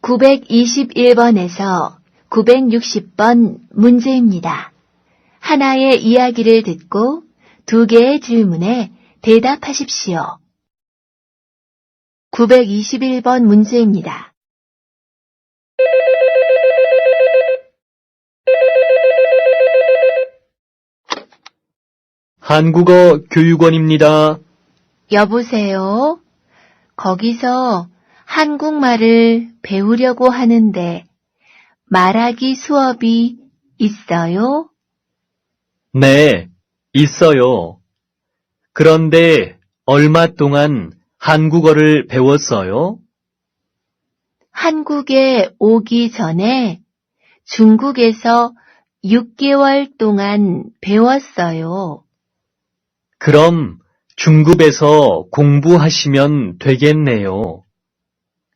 921번에서 960번 문제입니다. 하나의 이야기를 듣고 두 개의 질문에 대답하십시오. 921번 문제입니다. 한국어 교육원입니다. 여보세요? 거기서 한국말을 배우려고 하는데 말하기 수업이 있어요? 네, 있어요. 그런데 얼마 동안 한국어를 배웠어요? 한국에 오기 전에 중국에서 6개월 동안 배웠어요. 그럼 중급에서 공부하시면 되겠네요.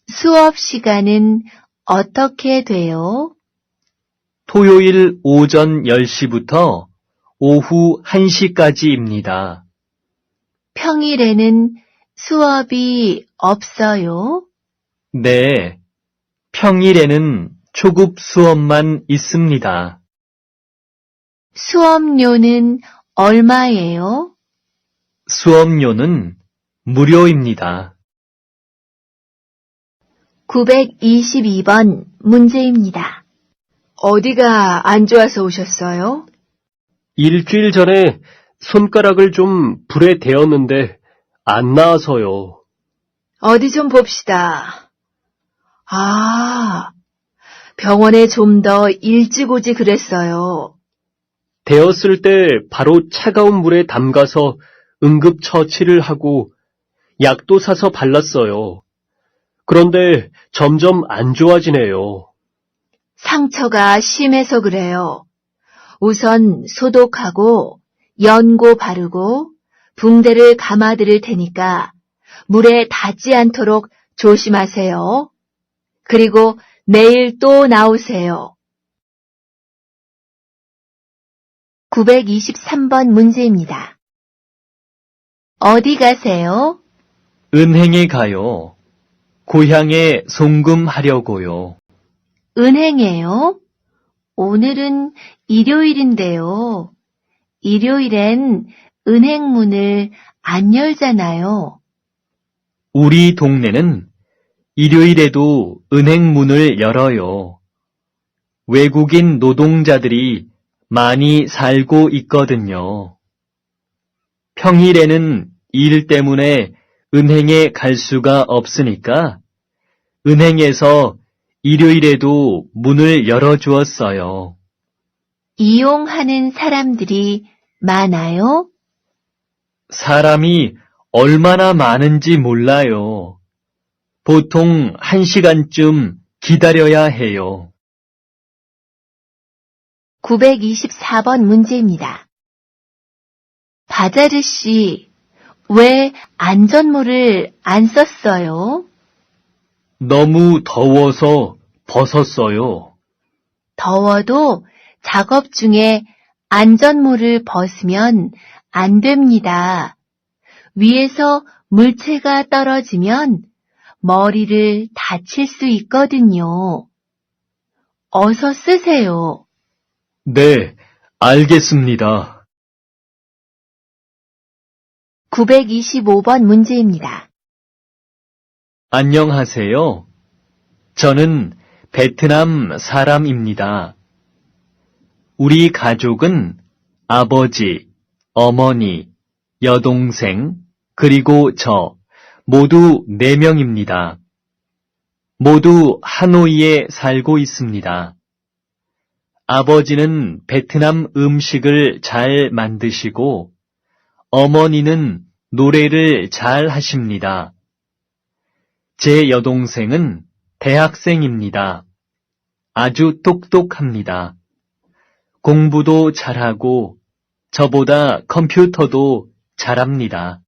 수업 시간은 어떻게 돼요? 토요일 오전 10시부터 오후 1시까지입니다. 평일에는 수업이 없어요? 네, 평일에는 초급 수업만 있습니다. 수업료는 얼마예요? 수업료는 무료입니다. 922번 문제입니다. 어디가 안 좋아서 오셨어요? 일주일 전에 손가락을 좀 불에 데웠는데 안 나아서요. 어디 좀 봅시다. 병원에 좀 더 일찍 오지 그랬어요. 데웠을 때 바로 차가운 물에 담가서 응급처치를 하고 약도 사서 발랐어요. 그런데 점점 안 좋아지네요. 상처가 심해서 그래요. 우선 소독하고 연고 바르고 붕대를 감아드릴 테니까 물에 닿지 않도록 조심하세요. 그리고 내일 또 나오세요. 923번 문제입니다. 어디 가세요? 은행에 가요. 고향에 송금하려고요. 은행에요? 오늘은 일요일인데요. 일요일엔 은행 문을 안 열잖아요. 우리 동네는 일요일에도 은행 문을 열어요. 외국인 노동자들이 많이 살고 있거든요. 평일에는 일 때문에 은행에 갈 수가 없으니까 은행에서 일요일에도 문을 열어주었어요. 이용하는 사람들이 많아요? 사람이 얼마나 많은지 몰라요. 보통 1시간쯤 기다려야 해요. 924번 문제입니다. 바자르 씨, 왜 안전모를 안 썼어요? 너무 더워서 벗었어요. 더워도 작업 중에 안전모를 벗으면 안 됩니다. 위에서 물체가 떨어지면 머리를 다칠 수 있거든요. 어서 쓰세요. 네, 알겠습니다. 925번 문제입니다. 안녕하세요. 저는 베트남 사람입니다. 우리 가족은 아버지, 어머니, 여동생, 그리고 저 모두 4명입니다. 모두 하노이에 살고 있습니다. 아버지는 베트남 음식을 잘 만드시고 어머니는 노래를 잘 하십니다. 제 여동생은 대학생입니다. 아주 똑똑합니다. 공부도 잘하고 저보다 컴퓨터도 잘합니다.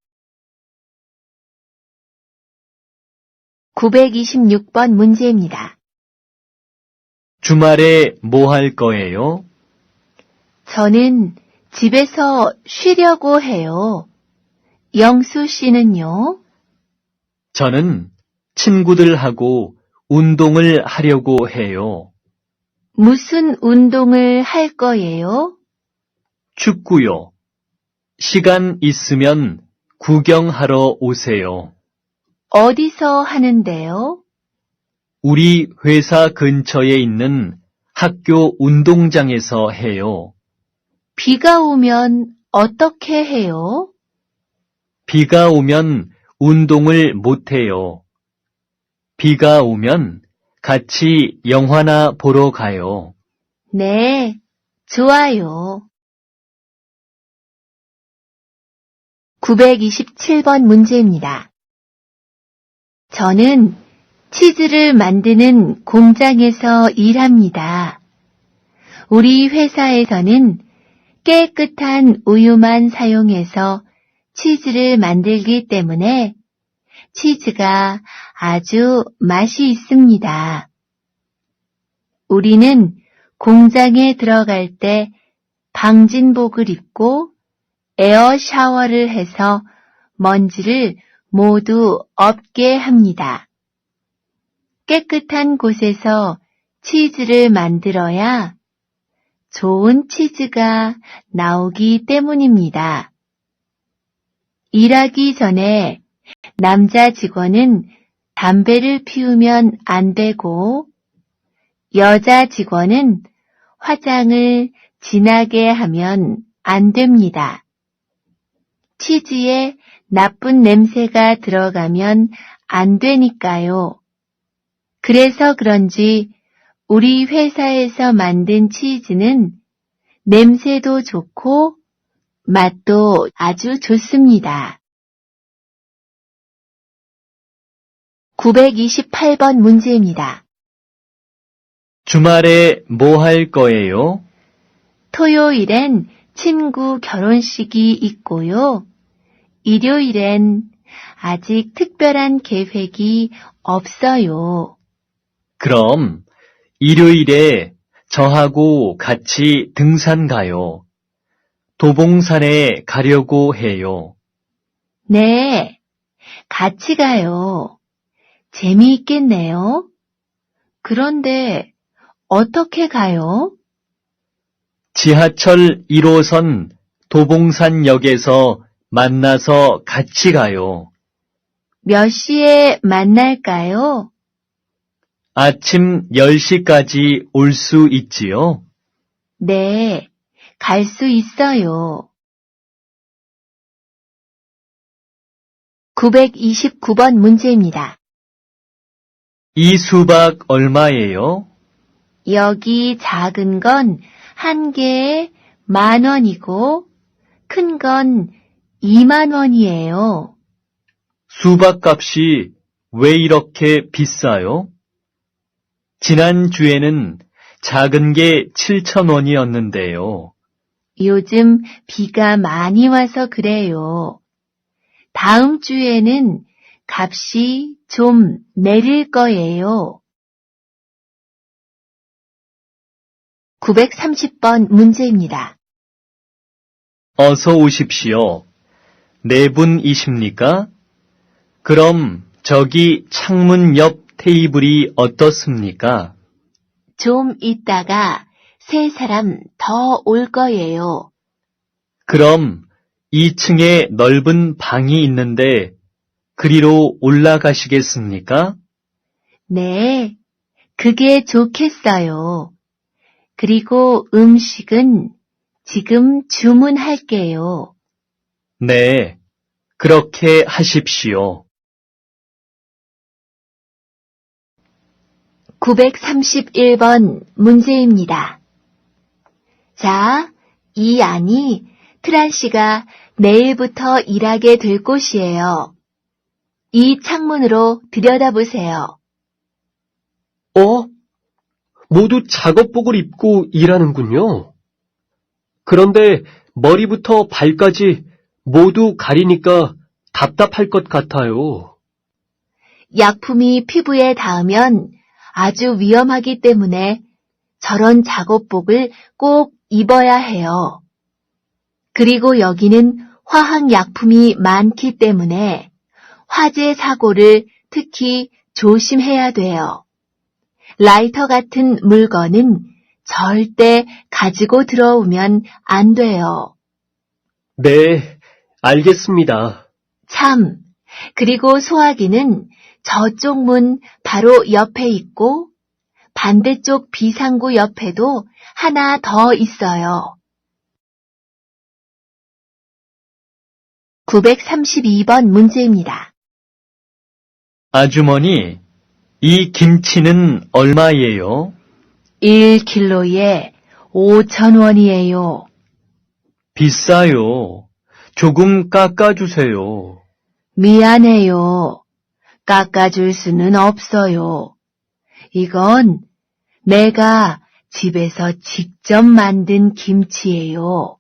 926번 문제입니다. 주말에 뭐 할 거예요? 저는 집에서 쉬려고 해요. 영수 씨는요? 저는 친구들하고 운동을 하려고 해요. 무슨 운동을 할 거예요? 축구요. 시간 있으면 구경하러 오세요. 어디서 하는데요? 우리 회사 근처에 있는 학교 운동장에서 해요. 비가 오면 어떻게 해요? 비가 오면 운동을 못 해요. 비가 오면 같이 영화나 보러 가요. 네, 좋아요. 927번 문제입니다. 저는 치즈를 만드는 공장에서 일합니다. 우리 회사에서는 깨끗한 우유만 사용해서 치즈를 만들기 때문에 치즈가 아주 맛이 있습니다. 우리는 공장에 들어갈 때 방진복을 입고 에어 샤워를 해서 먼지를 모두 없게 합니다. 깨끗한 곳에서 치즈를 만들어야 좋은 치즈가 나오기 때문입니다. 일하기 전에 남자 직원은 담배를 피우면 안 되고 여자 직원은 화장을 진하게 하면 안 됩니다. 치즈에 나쁜 냄새가 들어가면 안 되니까요. 그래서 그런지 우리 회사에서 만든 치즈는 냄새도 좋고 맛도 아주 좋습니다. 928번 문제입니다. 주말에 뭐 할 거예요? 토요일엔 친구 결혼식이 있고요. 일요일엔 아직 특별한 계획이 없어요. 그럼 일요일에 저하고 같이 등산 가요. 도봉산에 가려고 해요. 네, 같이 가요. 재미있겠네요. 그런데 어떻게 가요? 지하철 1호선 도봉산역에서 만나서 같이 가요. 몇 시에 만날까요? 아침 10시까지 올 수 있지요? 네, 갈 수 있어요. 929번 문제입니다. 이 수박 얼마예요? 여기 작은 건 한 개에 10,000원이고 큰 건 20,000원이에요. 수박 값이 왜 이렇게 비싸요? 지난주에는 작은 게 7,000원이었는데요. 요즘 비가 많이 와서 그래요. 다음 주에는 값이 좀 내릴 거예요. 930번 문제입니다. 어서 오십시오. 네 분이십니까? 그럼 저기 창문 옆 테이블이 어떻습니까? 좀 있다가 3사람 더 올 거예요. 그럼 2층에 넓은 방이 있는데 그리로 올라가시겠습니까? 네, 그게 좋겠어요. 그리고 음식은 지금 주문할게요. 네, 그렇게 하십시오. 931번 문제입니다. 자, 이 안이 트란 씨가 내일부터 일하게 될 곳이에요. 이 창문으로 들여다보세요. 모두 작업복을 입고 일하는군요. 그런데 머리부터 발까지 모두 가리니까 답답할 것 같아요. 약품이 피부에 닿으면 아주 위험하기 때문에 저런 작업복을 꼭 입어야 해요. 그리고 여기는 화학약품이 많기 때문에 화재 사고를 특히 조심해야 돼요. 라이터 같은 물건은 절대 가지고 들어오면 안 돼요. 네, 알겠습니다. 참, 그리고 소화기는 저쪽 문 바로 옆에 있고 반대쪽 비상구 옆에도 하나 더 있어요. 932번 문제입니다. 아주머니, 이 김치는 얼마예요? 1kg에 5,000원이에요. 비싸요. 조금 깎아주세요. 미안해요. 깎아줄 수는 없어요. 이건 내가 집에서 직접 만든 김치예요.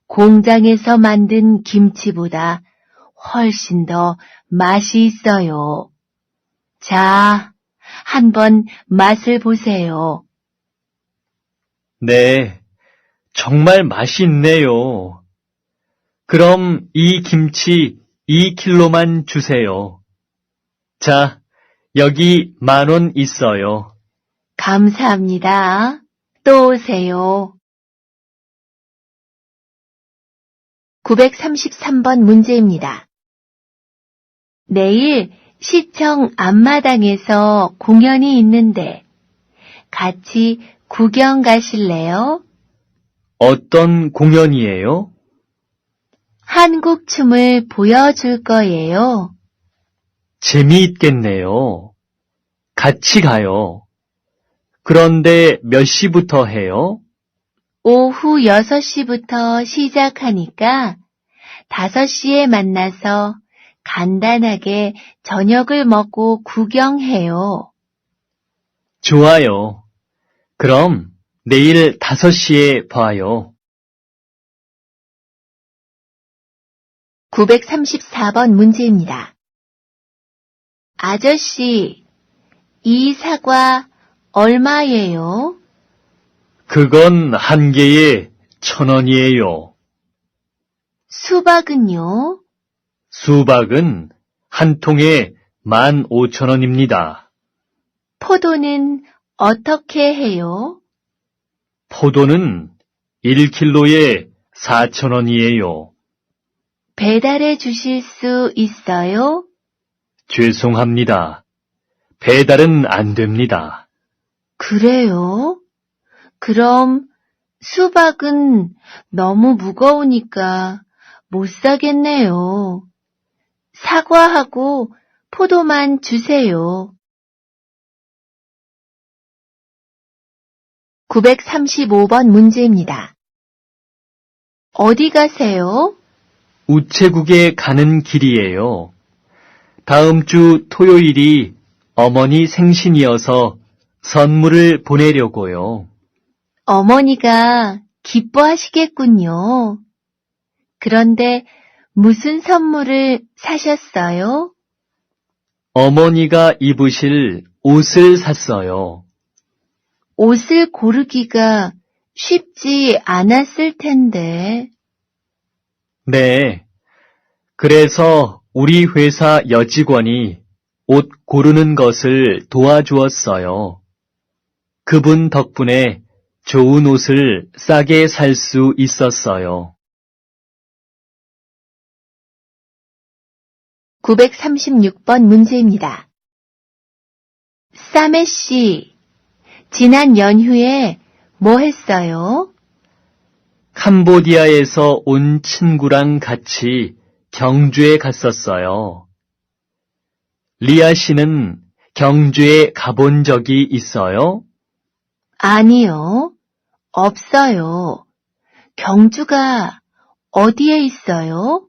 공장에서 만든 김치보다 훨씬 더 맛이 있어요. 자, 한번 맛을 보세요. 네, 정말 맛있네요. 그럼 이 김치 2kg만 주세요. 자, 여기 10,000원 있어요. 감사합니다. 또 오세요. 933번 문제입니다. 내일 시청 앞마당에서 공연이 있는데 같이 구경 가실래요? 어떤 공연이에요? 한국 춤을 보여줄 거예요. 재미있겠네요. 같이 가요. 그런데 몇 시부터 해요? 오후 6시부터 시작하니까 5시에 만나서 간단하게 저녁을 먹고 구경해요. 좋아요. 그럼 내일 5시에 봐요. 934번 문제입니다. 아저씨, 이 사과 얼마예요? 그건 한 개에 1,000원이에요. 수박은요? 수박은 한 통에 15,000원입니다. 포도는 어떻게 해요? 포도는 1kg에 4,000원이에요. 배달해 주실 수 있어요? 죄송합니다. 배달은 안 됩니다. 그래요? 그럼 수박은 너무 무거우니까 못 사겠네요. 사과하고 포도만 주세요. 935번 문제입니다. 어디 가세요? 우체국에 가는 길이에요. 다음 주 토요일이 어머니 생신이어서 선물을 보내려고요. 어머니가 기뻐하시겠군요. 그런데 무슨 선물을 사셨어요? 어머니가 입으실 옷을 샀어요. 옷을 고르기가 쉽지 않았을 텐데. 네. 그래서 우리 회사 여직원이 옷 고르는 것을 도와주었어요. 그분 덕분에 좋은 옷을 싸게 살 수 있었어요. 936번 문제입니다. 싸매 씨, 지난 연휴에 뭐 했어요? 캄보디아에서 온 친구랑 같이 경주에 갔었어요. 리아 씨는 경주에 가본 적이 있어요? 아니요, 없어요. 경주가 어디에 있어요?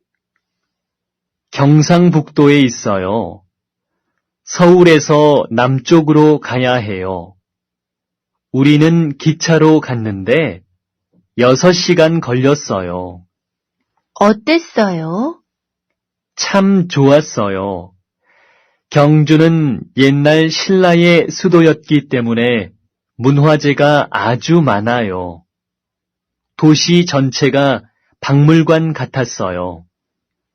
경상북도에 있어요. 서울에서 남쪽으로 가야 해요. 우리는 기차로 갔는데 6시간 걸렸어요. 어땠어요? 참 좋았어요. 경주는 옛날 신라의 수도였기 때문에 문화재가 아주 많아요. 도시 전체가 박물관 같았어요.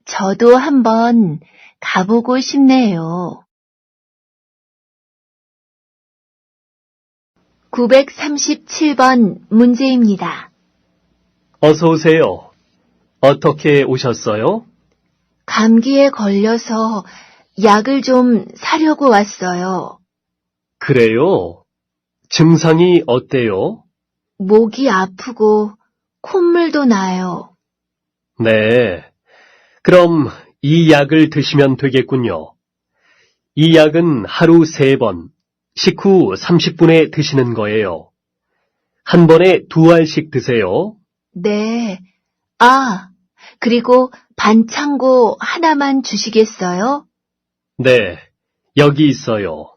저도 한번 가보고 싶네요. 937번 문제입니다. 어서 오세요. 어떻게 오셨어요? 감기에 걸려서 약을 좀 사려고 왔어요. 그래요? 증상이 어때요? 목이 아프고 콧물도 나요. 네. 그럼 이 약을 드시면 되겠군요. 이 약은 하루 3번, 식후 30분에 드시는 거예요. 한 번에 2알씩 드세요. 네. 아, 그리고 반창고 하나만 주시겠어요? 네, 여기 있어요.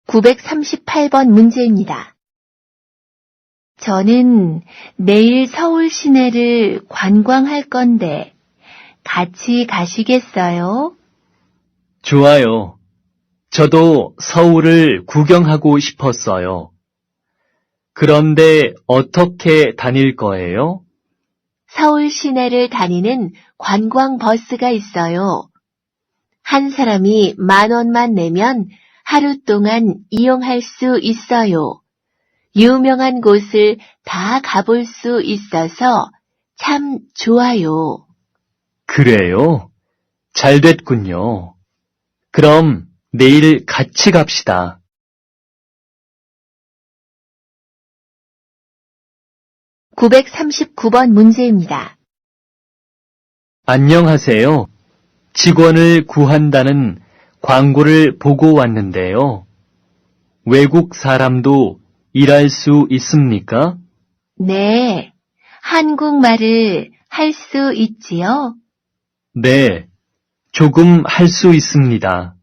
938번 문제입니다. 저는 내일 서울 시내를 관광할 건데 같이 가시겠어요? 좋아요. 저도 서울을 구경하고 싶었어요. 그런데 어떻게 다닐 거예요? 서울 시내를 다니는 관광 버스가 있어요. 한 사람이 10,000원만 내면 하루 동안 이용할 수 있어요. 유명한 곳을 다 가볼 수 있어서 참 좋아요. 그래요? 잘 됐군요. 그럼 내일 같이 갑시다. 939번 문제입니다. 안녕하세요. 직원을 구한다는 광고를 보고 왔는데요. 외국 사람도 일할 수 있습니까? 네, 한국말을 할 수 있지요? 네, 조금 할 수 있습니다.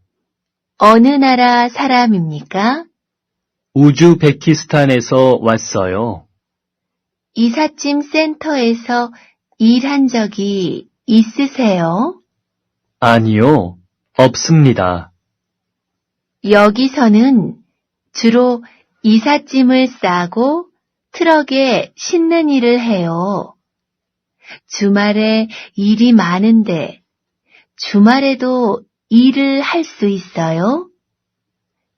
어느 나라 사람입니까? 우즈베키스탄에서 왔어요. 이삿짐 센터에서 일한 적이 있으세요? 아니요, 없습니다. 여기서는 주로 이삿짐을 싸고 트럭에 싣는 일을 해요. 주말에 일이 많은데 주말에도 일을 할 수 있어요?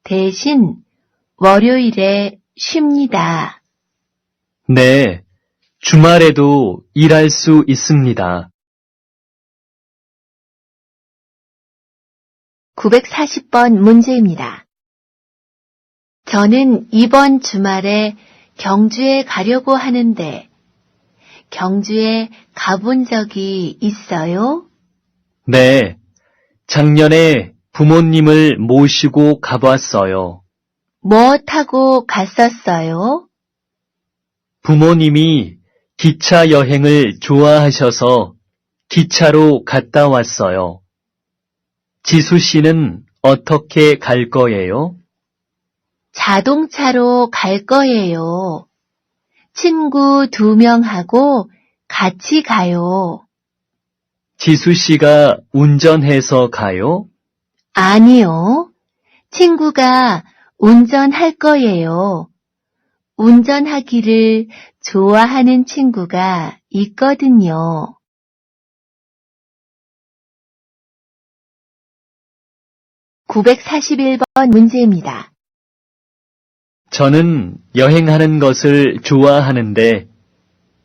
대신 월요일에 쉽니다. 네, 주말에도 일할 수 있습니다. 940번 문제입니다. 저는 이번 주말에 경주에 가려고 하는데 경주에 가본 적이 있어요? 네, 작년에 부모님을 모시고 가봤어요. 뭐 타고 갔었어요? 부모님이 기차 여행을 좋아하셔서 기차로 갔다 왔어요. 지수 씨는 어떻게 갈 거예요? 자동차로 갈 거예요. 친구 2명하고 같이 가요. 지수 씨가 운전해서 가요? 아니요. 친구가 운전할 거예요. 운전하기를 좋아하는 친구가 있거든요. 941번 문제입니다. 저는 여행하는 것을 좋아하는데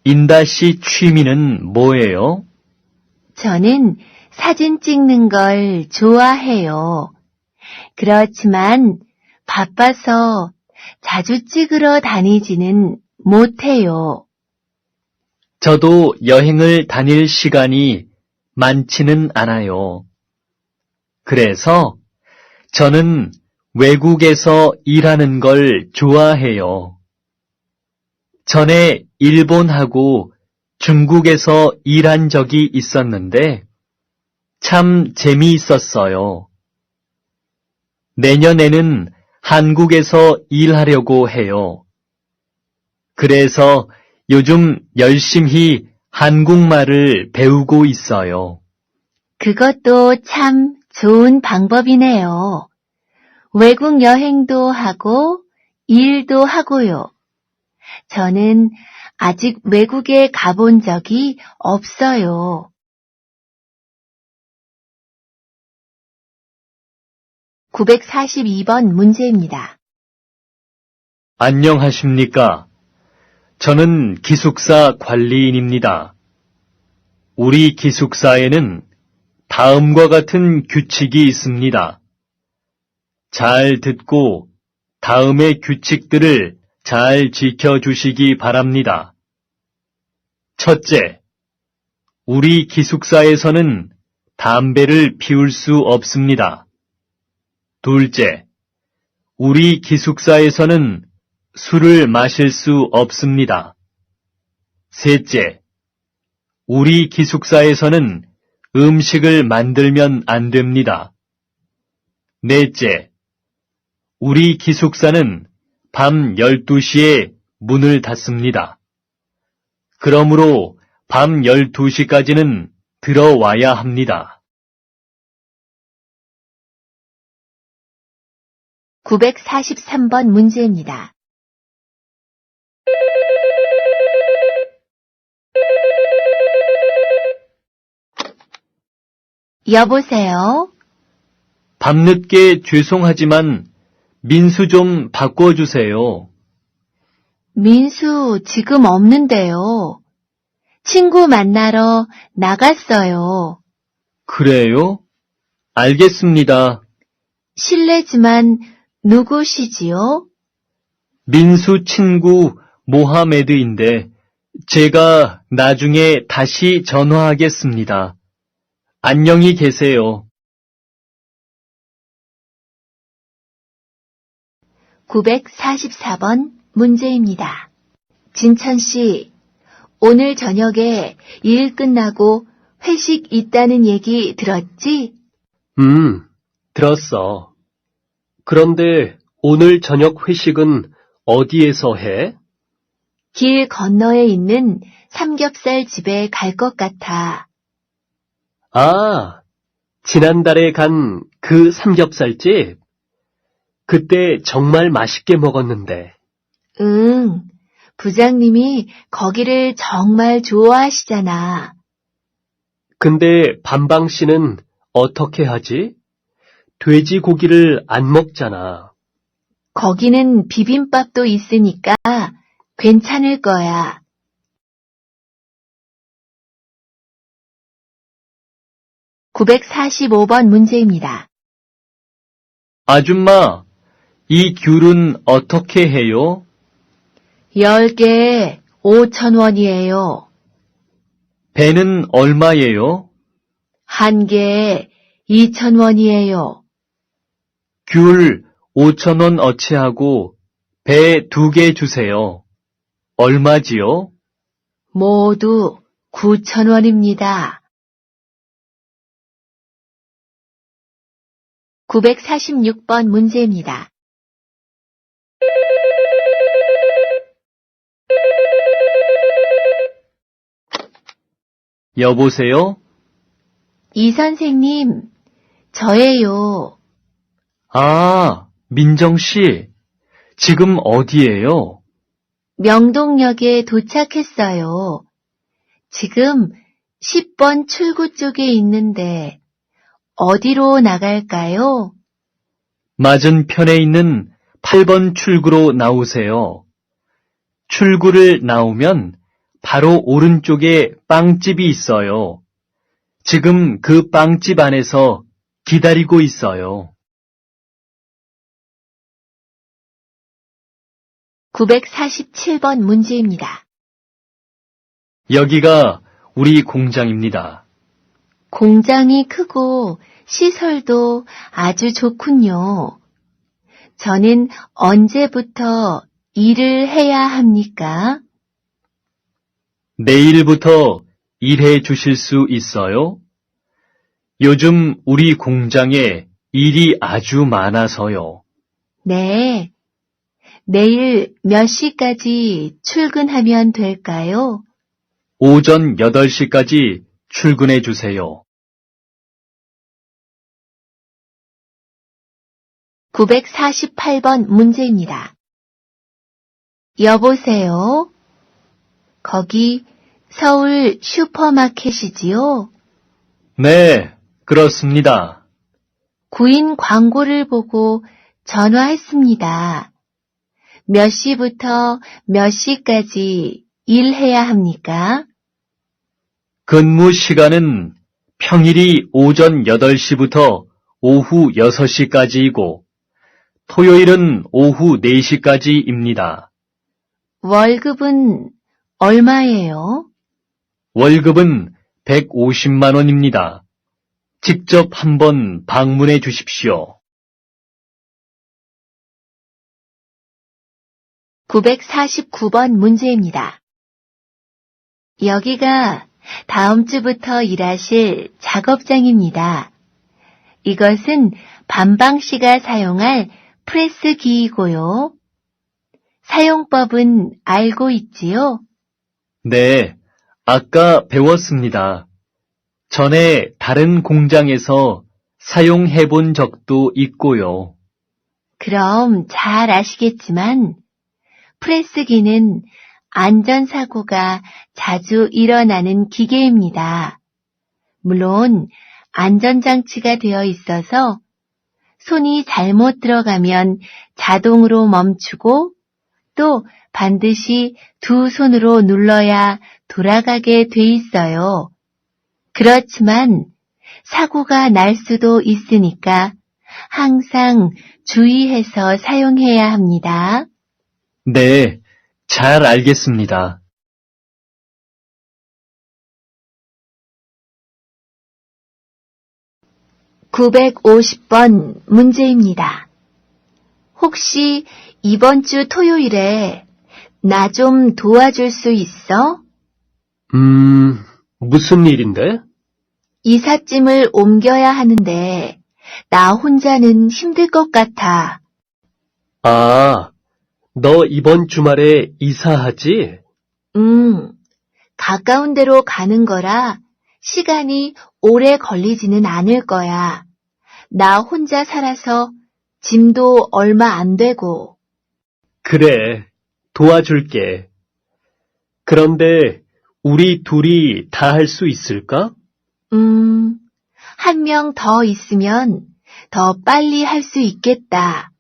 인다 씨 취미는 뭐예요? 저는 사진 찍는 걸 좋아해요. 그렇지만 바빠서 자주 찍으러 다니지는 못해요. 저도 여행을 다닐 시간이 많지는 않아요. 그래서 저는 외국에서 일하는 걸 좋아해요. 전에 일본하고 중국에서 일한 적이 있었는데 참 재미있었어요. 내년에는 한국에서 일하려고 해요. 그래서 요즘 열심히 한국말을 배우고 있어요. 그것도 참 좋은 방법이네요. 외국 여행도 하고 일도 하고요. 저는 아직 외국에 가본 적이 없어요. 942번 문제입니다. 안녕하십니까? 저는 기숙사 관리인입니다. 우리 기숙사에는 다음과 같은 규칙이 있습니다. 잘 듣고 다음의 규칙들을 잘 지켜주시기 바랍니다. 첫째, 우리 기숙사에서는 담배를 피울 수 없습니다. 둘째, 우리 기숙사에서는 술을 마실 수 없습니다. 셋째, 우리 기숙사에서는 음식을 만들면 안 됩니다. 넷째, 우리 기숙사는 밤 12시에 문을 닫습니다. 그러므로 밤 12시까지는 들어와야 합니다. 943번 문제입니다. 여보세요? 밤늦게 죄송하지만 민수 좀 바꿔주세요. 민수 지금 없는데요. 친구 만나러 나갔어요. 그래요? 알겠습니다. 실례지만 누구시지요? 민수 친구 모하메드인데 제가 나중에 다시 전화하겠습니다. 안녕히 계세요. 944번 문제입니다. 진천 씨, 오늘 저녁에 일 끝나고 회식 있다는 얘기 들었지? 들었어. 그런데 오늘 저녁 회식은 어디에서 해? 길 건너에 있는 삼겹살 집에 갈 것 같아. 아, 지난달에 간 그 삼겹살집? 그때 정말 맛있게 먹었는데. 응, 부장님이 거기를 정말 좋아하시잖아. 근데 반방 씨는 어떻게 하지? 돼지고기를 안 먹잖아. 거기는 비빔밥도 있으니까 괜찮을 거야. 945번 문제입니다. 아줌마, 이 귤은 어떻게 해요? 10개에 5,000원이에요. 배는 얼마예요? 한 개에 2,000원이에요. 귤 5,000원 어치하고 배 2개 주세요. 얼마지요? 모두 9,000원입니다. 946번 문제입니다. 여보세요? 이 선생님, 저예요. 아, 민정씨. 지금 어디에요? 명동역에 도착했어요. 지금 10번 출구 쪽에 있는데 어디로 나갈까요? 맞은편에 있는 8번 출구로 나오세요. 출구를 나오면 바로 오른쪽에 빵집이 있어요. 지금 그 빵집 안에서 기다리고 있어요. 947번 문제입니다. 여기가 우리 공장입니다. 공장이 크고 시설도 아주 좋군요. 저는 언제부터 일을 해야 합니까? 내일부터 일해 주실 수 있어요? 요즘 우리 공장에 일이 아주 많아서요. 네. 내일 몇 시까지 출근하면 될까요? 오전 8시까지 출근해 주세요. 948번 문제입니다. 여보세요? 거기 서울 슈퍼마켓이지요? 네, 그렇습니다. 구인 광고를 보고 전화했습니다. 몇 시부터 몇 시까지 일해야 합니까? 근무 시간은 평일이 오전 8시부터 오후 6시까지이고 토요일은 오후 4시까지입니다. 월급은 얼마예요? 월급은 150만 원입니다. 직접 한번 방문해 주십시오. 949번 문제입니다. 여기가 다음 주부터 일하실 작업장입니다. 이것은 반방 씨가 사용할 프레스기이고요. 사용법은 알고 있지요? 네, 아까 배웠습니다. 전에 다른 공장에서 사용해 본 적도 있고요. 그럼 잘 아시겠지만 프레스기는 안전사고가 자주 일어나는 기계입니다. 물론 안전장치가 되어 있어서 손이 잘못 들어가면 자동으로 멈추고 또 반드시 두 손으로 눌러야 돌아가게 돼 있어요. 그렇지만 사고가 날 수도 있으니까 항상 주의해서 사용해야 합니다. 네, 잘 알겠습니다. 950번 문제입니다. 혹시 이번 주 토요일에 나 좀 도와줄 수 있어? 무슨 일인데? 이삿짐을 옮겨야 하는데 나 혼자는 힘들 것 같아. 아, 너 이번 주말에 이사하지? 가까운 데로 가는 거라 시간이 오래 걸리지는 않을 거야. 나 혼자 살아서 짐도 얼마 안 되고. 그래, 도와줄게. 그런데 우리 둘이 다 할 수 있을까? 한 명 더 있으면 더 빨리 할 수 있겠다.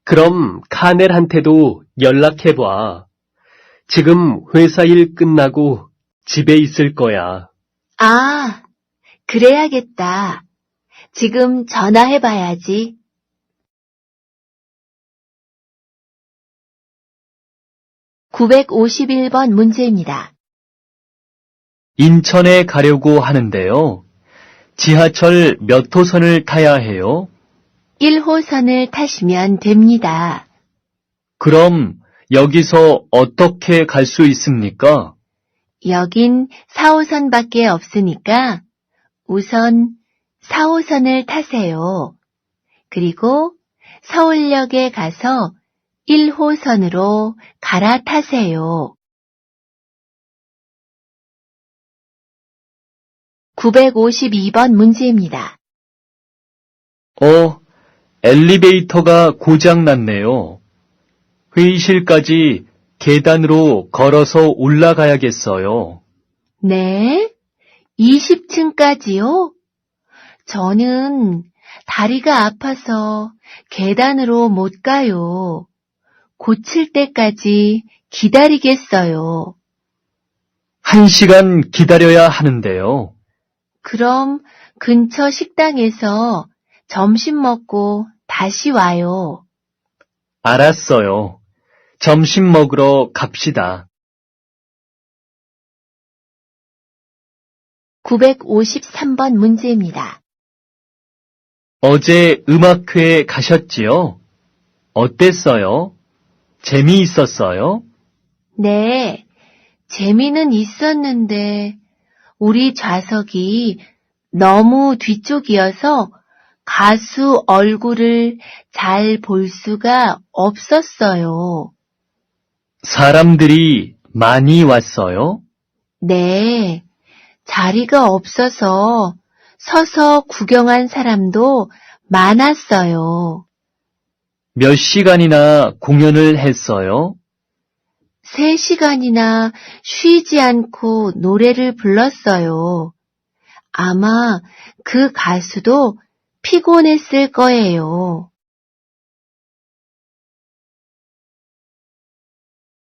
그럼 카넬한테도 연락해봐. 지금 회사 일 끝나고 집에 있을 거야. 아, 그래야겠다. 지금 전화해봐야지. 951번 문제입니다. 인천에 가려고 하는데요. 지하철 몇 호선을 타야 해요? 1호선을 타시면 됩니다. 그럼 여기서 어떻게 갈 수 있습니까? 여긴 4호선밖에 없으니까 우선 4호선을 타세요. 그리고 서울역에 가서 1호선으로 갈아타세요. 952번 문제입니다. 엘리베이터가 고장 났네요. 회의실까지 계단으로 걸어서 올라가야겠어요. 네? 20층까지요? 저는 다리가 아파서 계단으로 못 가요. 고칠 때까지 기다리겠어요. 1시간 기다려야 하는데요. 그럼 근처 식당에서 점심 먹고 다시 와요. 알았어요. 점심 먹으러 갑시다. 953번 문제입니다. 어제 음악회에 가셨지요? 어땠어요? 재미있었어요? 네, 재미는 있었는데 우리 좌석이 너무 뒤쪽이어서 가수 얼굴을 잘 볼 수가 없었어요. 사람들이 많이 왔어요? 네, 자리가 없어서 서서 구경한 사람도 많았어요. 몇 시간이나 공연을 했어요? 3시간이나 쉬지 않고 노래를 불렀어요. 아마 그 가수도 피곤했을 거예요.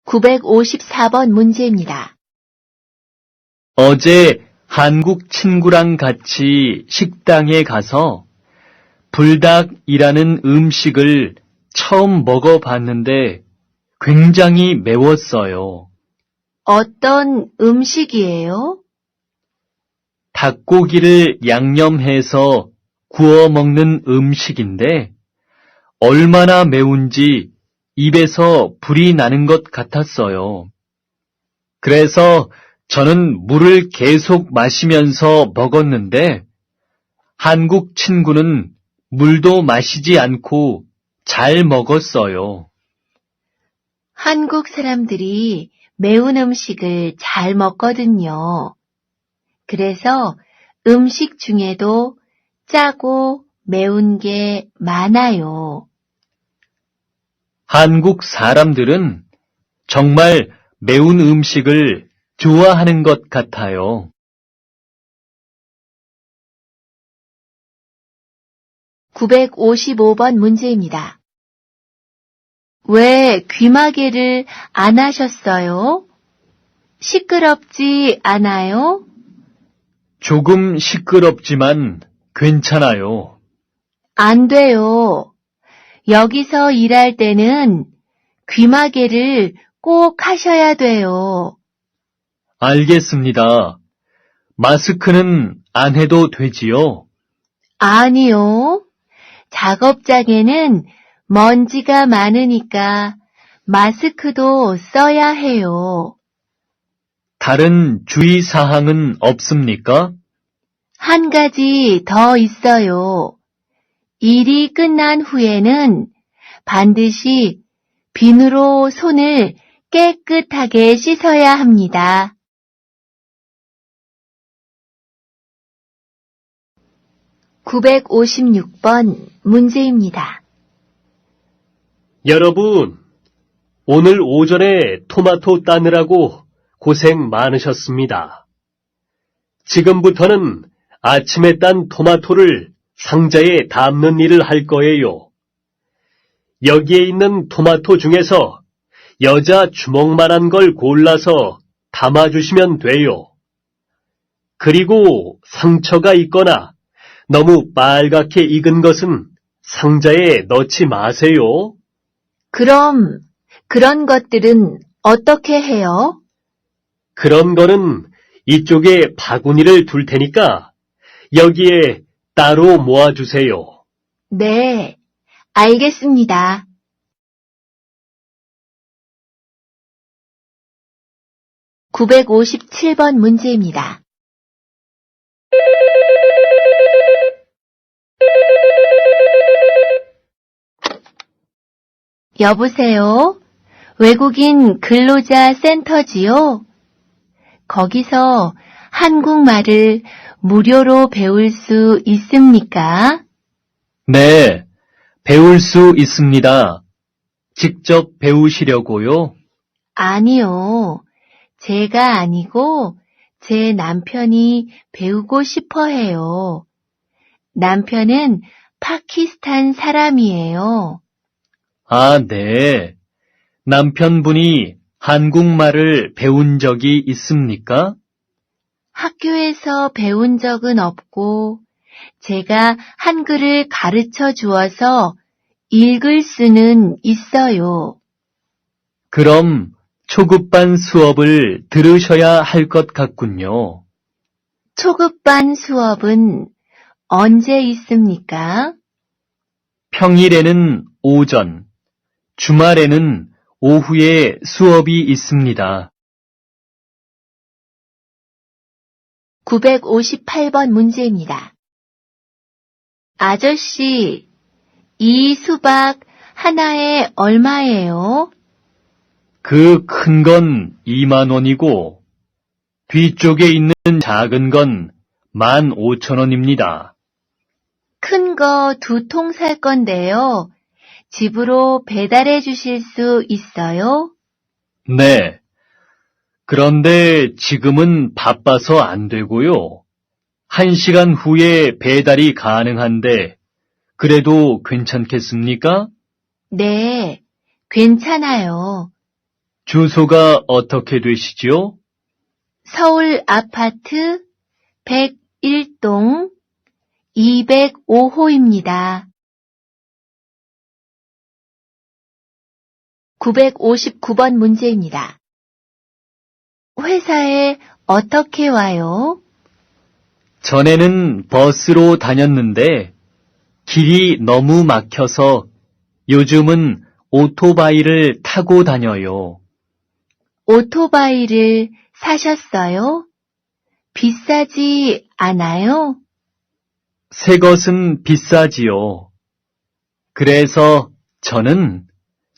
954번 문제입니다. 어제 한국 친구랑 같이 식당에 가서 불닭이라는 음식을 처음 먹어봤는데 굉장히 매웠어요. 어떤 음식이에요? 닭고기를 양념해서 구워 먹는 음식인데 얼마나 매운지 입에서 불이 나는 것 같았어요. 그래서 저는 물을 계속 마시면서 먹었는데 한국 친구는 물도 마시지 않고 잘 먹었어요. 한국 사람들이 매운 음식을 잘 먹거든요. 그래서 음식 중에도 짜고 매운 게 많아요. 한국 사람들은 정말 매운 음식을 좋아하는 것 같아요. 955번 문제입니다. 왜 귀마개를 안 하셨어요? 시끄럽지 않아요? 조금 시끄럽지만 괜찮아요. 안 돼요. 여기서 일할 때는 귀마개를 꼭 하셔야 돼요. 알겠습니다. 마스크는 안 해도 되지요? 아니요. 작업장에는 먼지가 많으니까 마스크도 써야 해요. 다른 주의사항은 없습니까? 한 가지 더 있어요. 일이 끝난 후에는 반드시 비누로 손을 깨끗하게 씻어야 합니다. 956번 문제입니다. 여러분, 오늘 오전에 토마토 따느라고 고생 많으셨습니다. 지금부터는 아침에 딴 토마토를 상자에 담는 일을 할 거예요. 여기에 있는 토마토 중에서 여자 주먹만한 걸 골라서 담아주시면 돼요. 그리고 상처가 있거나 너무 빨갛게 익은 것은 상자에 넣지 마세요. 그럼 그런 것들은 어떻게 해요? 그런 거는 이쪽에 바구니를 둘 테니까 여기에 따로 모아주세요. 네, 알겠습니다. 957번 문제입니다. 여보세요? 외국인 근로자 센터지요? 거기서 한국말을 무료로 배울 수 있습니까? 네, 배울 수 있습니다. 직접 배우시려고요? 아니요. 제가 아니고 제 남편이 배우고 싶어 해요. 남편은 파키스탄 사람이에요. 아, 네. 남편분이 한국말을 배운 적이 있습니까? 학교에서 배운 적은 없고 제가 한글을 가르쳐 주어서 읽을 수는 있어요. 그럼 초급반 수업을 들으셔야 할 것 같군요. 초급반 수업은 언제 있습니까? 평일에는 오전, 주말에는 오후에 수업이 있습니다. 958번 문제입니다. 아저씨, 이 수박 하나에 얼마예요? 그 큰 건 2만 원이고 뒤쪽에 있는 작은 건 15,000원입니다. 큰 거 2통 살 건데요. 집으로 배달해 주실 수 있어요? 네. 그런데 지금은 바빠서 안 되고요. 1시간 후에 배달이 가능한데 그래도 괜찮겠습니까? 네, 괜찮아요. 주소가 어떻게 되시죠? 서울 아파트 101동 205호입니다. 959번 문제입니다. 회사에 어떻게 와요? 전에는 버스로 다녔는데 길이 너무 막혀서 요즘은 오토바이를 타고 다녀요. 오토바이를 사셨어요? 비싸지 않아요? 새 것은 비싸지요. 그래서 저는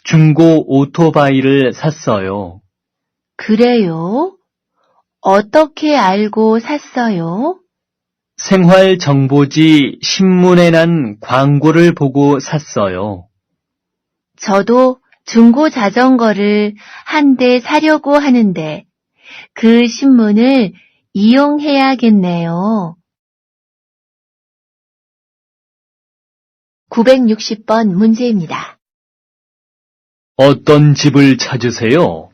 중고 오토바이를 샀어요. 그래요? 어떻게 알고 샀어요? 생활정보지 신문에 난 광고를 보고 샀어요. 저도 중고 자전거를 한 대 사려고 하는데 그 신문을 이용해야겠네요. 960번 문제입니다. 어떤 집을 찾으세요?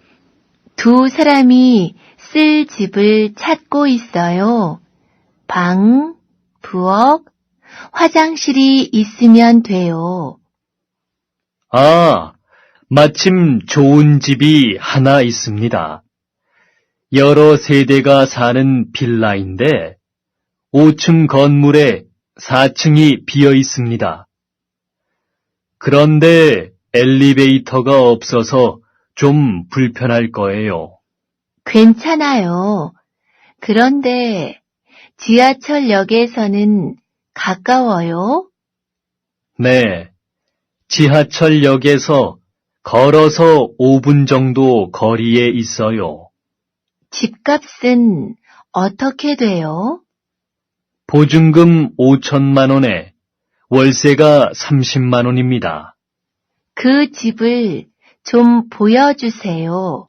두 사람이 쓸 집을 찾고 있어요. 방, 부엌, 화장실이 있으면 돼요. 아, 마침 좋은 집이 하나 있습니다. 여러 세대가 사는 빌라인데 5층 건물에 4층이 비어 있습니다. 그런데 엘리베이터가 없어서 좀 불편할 거예요. 괜찮아요. 그런데 지하철역에서는 가까워요? 네, 지하철역에서 걸어서 5분 정도 거리에 있어요. 집값은 어떻게 돼요? 보증금 5천만 원에 월세가 30만 원입니다. 그 집을 좀 보여주세요.